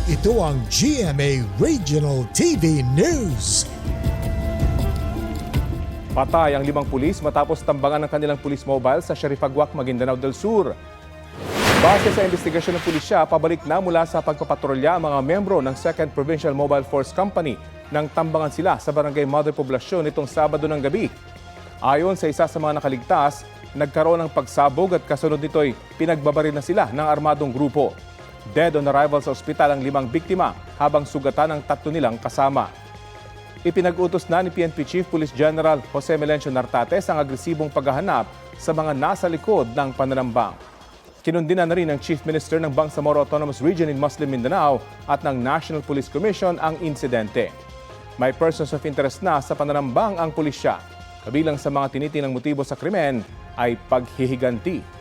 Ito ang GMA Regional TV News. Patay ang 5 pulis matapos tambangan ng kanilang police mobile sa Sharifaguac, Maguindanao del Sur. Base sa investigasyon ng pulisya, pabalik na mula sa pagpapatrolya ang mga membro ng 2nd Provincial Mobile Force Company nang tambangan sila sa Barangay Mother Poblacion nitong Sabado ng gabi. Ayon sa isa sa mga nakaligtas, nagkaroon ng pagsabog at kasunod nito'y pinagbabaril na sila ng armadong grupo. Dead on arrival sa ospital ang 5 biktima habang sugatan ang 3 nilang kasama. Ipinag-utos na ni PNP Chief Police General Jose Melencio Nartates ang agresibong paghahanap sa mga nasa likod ng pananambang. Kinundina na rin ng Chief Minister ng Bangsamoro Autonomous Region in Muslim Mindanao at ng National Police Commission ang insidente. May persons of interest na sa pananambang ang pulisya. Kabilang sa mga tinitinang motibo sa krimen ay paghihiganti.